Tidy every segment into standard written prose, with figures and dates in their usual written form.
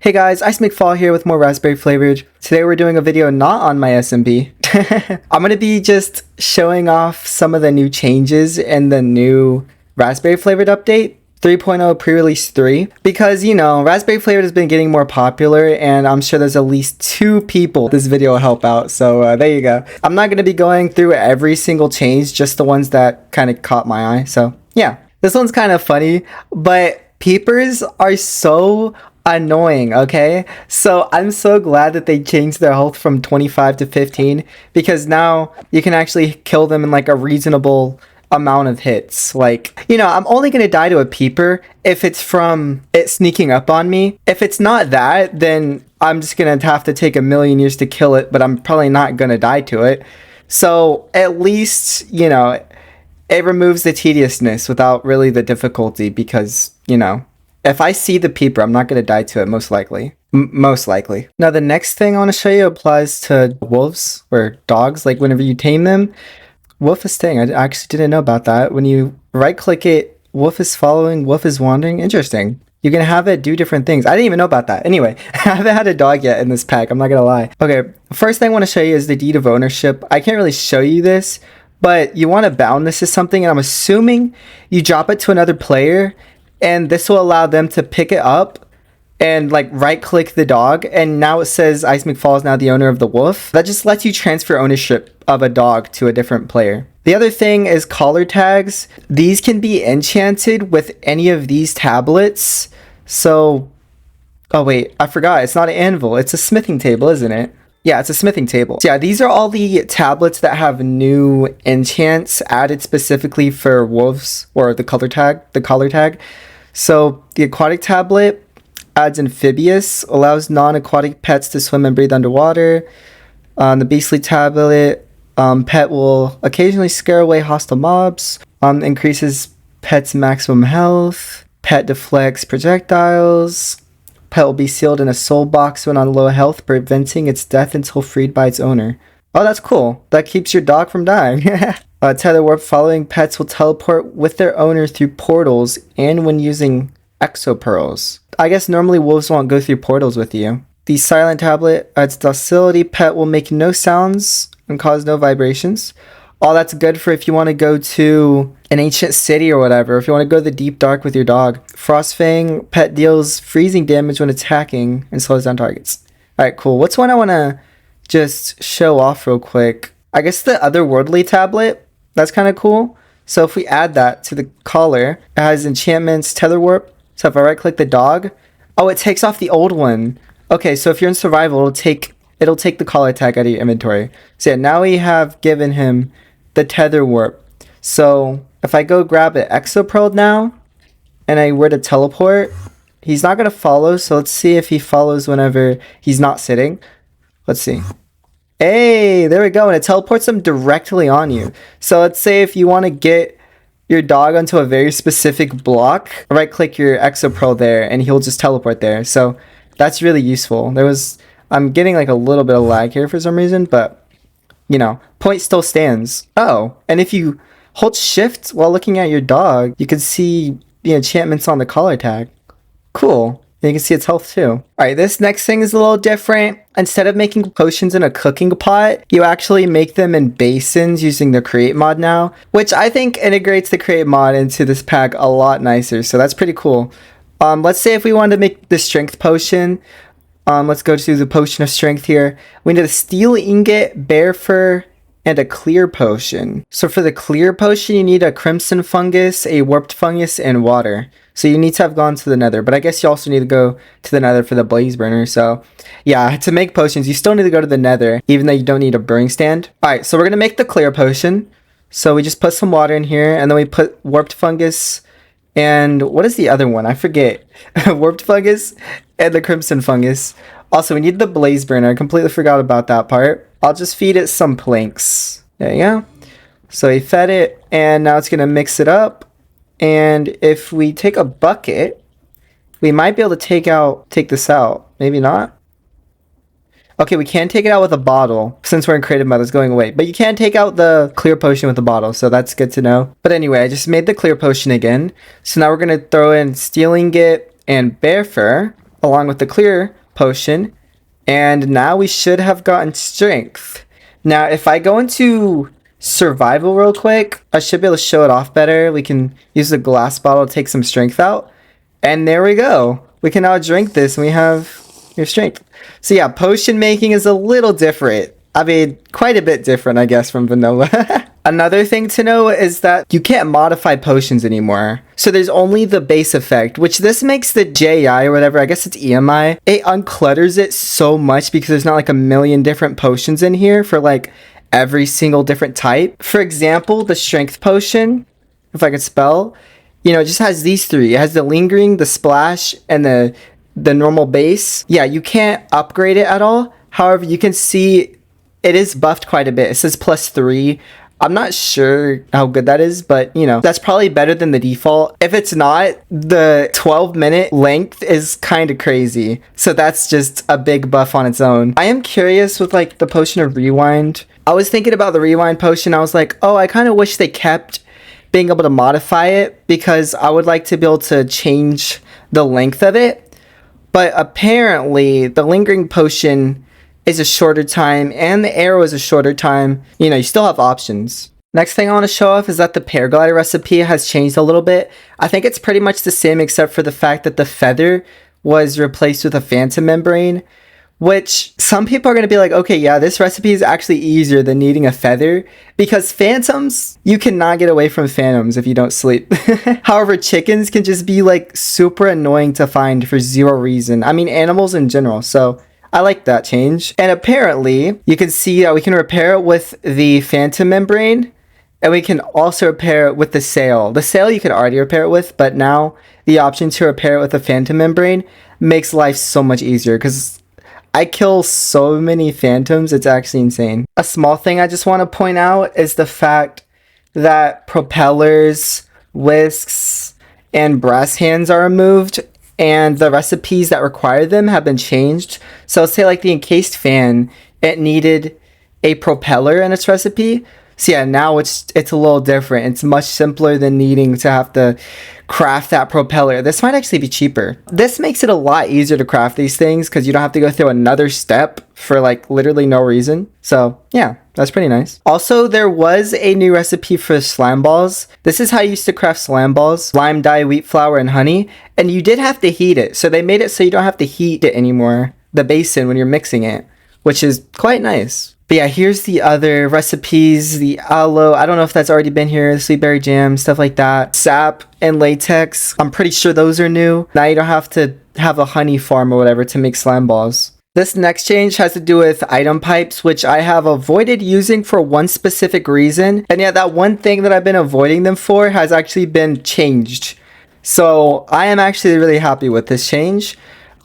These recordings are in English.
Hey guys, Ice McFall here with more Raspberry Flavored. Today we're doing a video not on my SMB. I'm going to be just showing off some of the new changes in the new Raspberry Flavored update, 3.0 pre-release 3. Because, you know, Raspberry Flavored has been getting more popular and I'm sure there's at least 2 people this video will help out. So there you go. I'm not going to be going through every single change, just the ones that kind of caught my eye. So yeah, this one's kind of funny, but peepers are so annoying, okay? So I'm so glad that they changed their health from 25 to 15 because now you can actually kill them in like a reasonable amount of hits. Like, you know, I'm only gonna die to a peeper if it's from it sneaking up on me. If it's not that, then I'm just gonna have to take a million years to kill it, but I'm probably not gonna die to it. So at least, you know, it removes the tediousness without really the difficulty because, you know, if I see the peeper, I'm not going to die to it, most likely. Most likely. Now, the next thing I want to show you applies to wolves or dogs. Like, whenever you tame them, wolf is staying. I actually didn't know about that. When you right-click it, wolf is following, wolf is wandering. Interesting. You can have it do different things. I didn't even know about that. Anyway, I haven't had a dog yet in this pack. I'm not going to lie. Okay, first thing I want to show you is the deed of ownership. I can't really show you this, but you want to bound this to something, and I'm assuming you drop it to another player, and this will allow them to pick it up and like right click the dog, and now it says Ice McFall is now the owner of the wolf. That just lets you transfer ownership of a dog to a different player. The other thing is collar tags. These can be enchanted with any of these tablets. So, oh wait, I forgot, it's not an anvil, it's a smithing table, isn't it? Yeah, it's a smithing table. So yeah, these are all the tablets that have new enchants added specifically for wolves, or the collar tag. So the aquatic tablet adds amphibious, allows non-aquatic pets to swim and breathe underwater. The beastly tablet, pet will occasionally scare away hostile mobs. Increases pet's maximum health. Pet deflects projectiles. Pet will be sealed in a soul box when on low health, preventing its death until freed by its owner. Oh, that's cool. That keeps your dog from dying. Tether warp. Following pets will teleport with their owner through portals and when using exopearls. I guess normally wolves won't go through portals with you. The silent tablet adds docility. Pet will make no sounds and cause no vibrations. Oh, that's good for if you want to go to an ancient city or whatever. If you want to go to the deep dark with your dog. Frostfang. Pet deals freezing damage when attacking and slows down targets. Alright, cool. What's one I want to just show off real quick? I guess the otherworldly tablet. That's kind of cool. So if we add that to the collar, it has enchantments, tether warp. So if I right click the dog, oh, it takes off the old one. Okay, so if you're in survival, it'll take the collar tag out of your inventory. So yeah, now we have given him the tether warp. So if I go grab an exopearl now, and I were to teleport, he's not going to follow. So let's see if he follows whenever he's not sitting. Let's see. Hey, there we go. And it teleports them directly on you. So let's say if you want to get your dog onto a very specific block, right click your exopearl there and he'll just teleport there. So that's really useful. I'm getting like a little bit of lag here for some reason, but you know, point still stands. Oh, and if you hold shift while looking at your dog, you can see the enchantments on the collar tag. Cool. And you can see its health too. Alright, this next thing is a little different. Instead of making potions in a cooking pot, you actually make them in basins using the create mod now, which I think integrates the create mod into this pack a lot nicer. So that's pretty cool. Let's say if we wanted to make the strength potion, let's go to the potion of strength here. We need a steel ingot, bear fur, and a clear potion. So for the clear potion, you need a crimson fungus, a warped fungus, and water. So you need to have gone to the nether, but I guess you also need to go to the nether for the blaze burner. So yeah, to make potions, you still need to go to the nether, even though you don't need a brewing stand. All right, so we're gonna make the clear potion. So we just put some water in here, and then we put warped fungus, and what is the other one? I forget. Warped fungus and the crimson fungus. Also, we need the blaze burner. I completely forgot about that part. I'll just feed it some planks. There you go. So we fed it, and now it's gonna mix it up. And if we take a bucket, we might be able to take this out. Maybe not. Okay, we can take it out with a bottle since we're in creative mode. It's going away. But you can take out the clear potion with a bottle, so that's good to know. But anyway, I just made the clear potion again. So now we're going to throw in steel ingot and bear fur. along with the clear potion. And now we should have gotten strength. Now, if I go into survival real quick, I should be able to show it off better. We can use the glass bottle to take some strength out. And there we go. We can now drink this and we have your strength. So yeah, potion making is a little different. I mean, quite a bit different, I guess, from vanilla. Another thing to know is that you can't modify potions anymore. So there's only the base effect, which this makes the JI or whatever, I guess it's EMI. It unclutters it so much because there's not like a million different potions in here for like every single different type. For example, the strength potion, if I could spell, you know, it just has these three. It has the lingering, the splash, and the normal base. Yeah, you can't upgrade it at all. However, you can see it is buffed quite a bit. It says +3. I'm not sure how good that is, but you know, that's probably better than the default. If it's not, the 12-minute length is kind of crazy. So that's just a big buff on its own. I am curious with like the potion of rewind. I was thinking about the rewind potion. I was like, oh, I kind of wish they kept being able to modify it because I would like to be able to change the length of it. But apparently the lingering potion is a shorter time and the arrow is a shorter time. You know, you still have options. Next thing I want to show off is that the Paraglider recipe has changed a little bit. I think it's pretty much the same except for the fact that the feather was replaced with a phantom membrane, which some people are going to be like, okay, yeah, this recipe is actually easier than needing a feather because phantoms, you cannot get away from phantoms if you don't sleep. However, chickens can just be like super annoying to find for zero reason. I mean, animals in general. So I like that change. And apparently you can see that we can repair it with the phantom membrane and we can also repair it with the sail. The sail you could already repair it with, but now the option to repair it with the phantom membrane makes life so much easier because I kill so many phantoms, it's actually insane. A small thing I just want to point out is the fact that propellers, whisks, and brass hands are removed and the recipes that require them have been changed. So say like the encased fan, it needed a propeller in its recipe. So yeah, now it's a little different. It's much simpler than needing to have to craft that propeller. This might actually be cheaper. This makes it a lot easier to craft these things because you don't have to go through another step for like literally no reason. So yeah, that's pretty nice. Also, there was a new recipe for slime balls. This is how you used to craft slime balls: lime dye, wheat flour, and honey. And you did have to heat it. So they made it so you don't have to heat it anymore, the basin, when you're mixing it, which is quite nice. But yeah, here's the other recipes, the aloe, I don't know if that's already been here, the sweet berry jam, stuff like that. Sap and latex, I'm pretty sure those are new. Now you don't have to have a honey farm or whatever to make slime balls. This next change has to do with item pipes, which I have avoided using for one specific reason. And yeah, that one thing that I've been avoiding them for has actually been changed. So I am actually really happy with this change.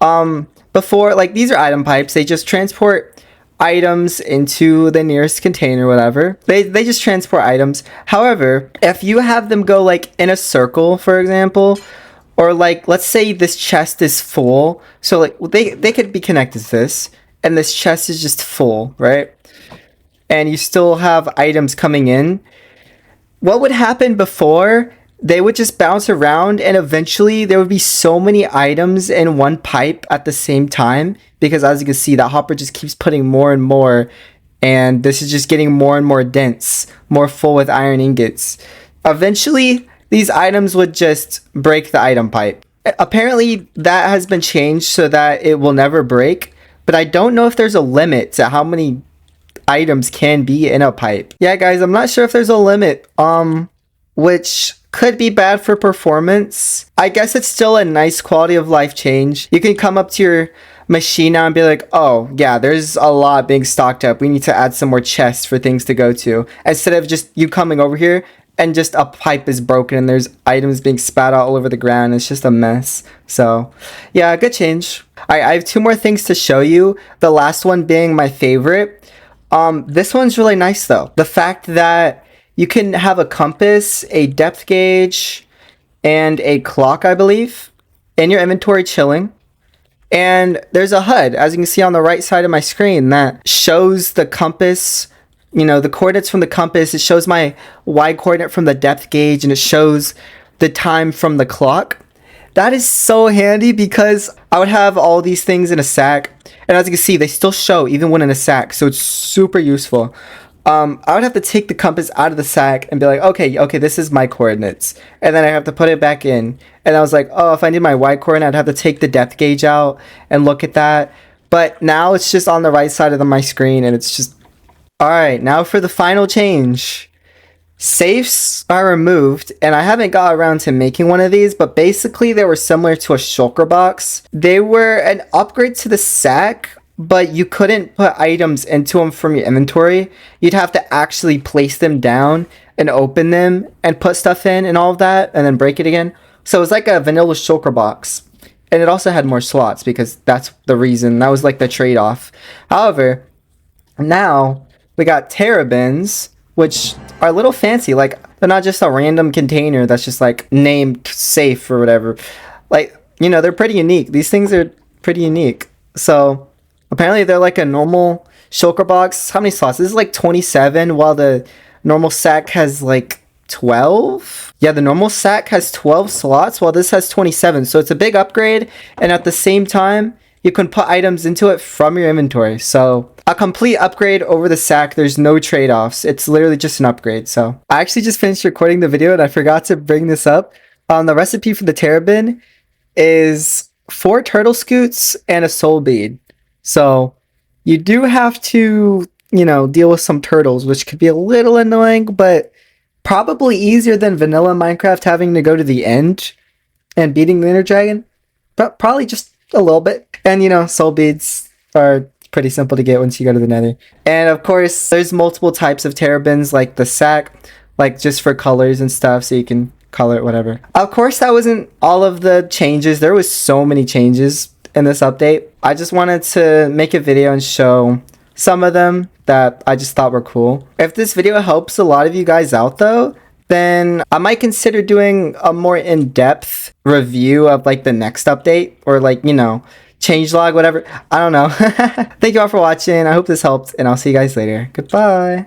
Before, like, these are item pipes, they just transport items into the nearest container, whatever. They just transport items. However, if you have them go like in a circle, for example, or like let's say this chest is full, so like they could be connected to this and this chest is just full, right? And you still have items coming in. What would happen before? They would just bounce around and eventually there would be so many items in one pipe at the same time because as you can see, that hopper just keeps putting more and more and this is just getting more and more dense, more full with iron ingots. Eventually, these items would just break the item pipe. Apparently, that has been changed so that it will never break, but I don't know if there's a limit to how many items can be in a pipe. Yeah, guys, I'm not sure if there's a limit, which could be bad for performance. I guess it's still a nice quality of life change. You can come up to your machine now and be like, oh yeah, there's a lot being stocked up. We need to add some more chests for things to go to. Instead of just you coming over here and just a pipe is broken and there's items being spat out all over the ground. It's just a mess. So yeah, good change. I have two more things to show you. The last one being my favorite. This one's really nice though. The fact that you can have a compass, a depth gauge, and a clock, I believe, in your inventory chilling. And there's a HUD, as you can see on the right side of my screen, that shows the compass, you know, the coordinates from the compass. It shows my Y coordinate from the depth gauge, and it shows the time from the clock. That is so handy because I would have all these things in a sack. And as you can see, they still show even when in a sack. So it's super useful. I would have to take the compass out of the sack and be like, okay, this is my coordinates. And then I have to put it back in. And I was like, oh, if I need my Y coordinate, I'd have to take the depth gauge out and look at that. But now it's just on the right side of my screen and it's just... Alright, now for the final change. Safes are removed, and I haven't got around to making one of these, but basically they were similar to a shulker box. They were an upgrade to the sack, but you couldn't put items into them from your inventory. You'd have to actually place them down and open them and put stuff in and all of that, and then break it again. So it was like a vanilla shulker box. And it also had more slots because that's the reason. That was like the trade-off. However, now we got terrabins, which are a little fancy. Like, they're not just a random container that's just like named safe or whatever. Like, you know, they're pretty unique. These things are pretty unique. So apparently they're like a normal shulker box. How many slots? This is like 27, while the normal sack has like 12. Yeah, the normal sack has 12 slots, while this has 27. So it's a big upgrade, and at the same time you can put items into it from your inventory. So a complete upgrade over the sack. There's no trade-offs. It's literally just an upgrade. So I actually just finished recording the video and I forgot to bring this up. The recipe for the terrabin is 4 turtle scoots and a soul bead. So you do have to, you know, deal with some turtles, which could be a little annoying, but probably easier than vanilla Minecraft having to go to the end and beating the Ender Dragon. But probably just a little bit. And, you know, soul beads are pretty simple to get once you go to the nether. And of course, there's multiple types of terrabins, like the sack, like just for colors and stuff, so you can color it, whatever. Of course, that wasn't all of the changes. There was so many changes in this update. I just wanted to make a video and show some of them that I just thought were cool. If this video helps a lot of you guys out though, then I might consider doing a more in-depth review of like the next update, or like, you know, changelog, whatever. I don't know. Thank you all for watching. I hope this helped, and I'll see you guys later. Goodbye.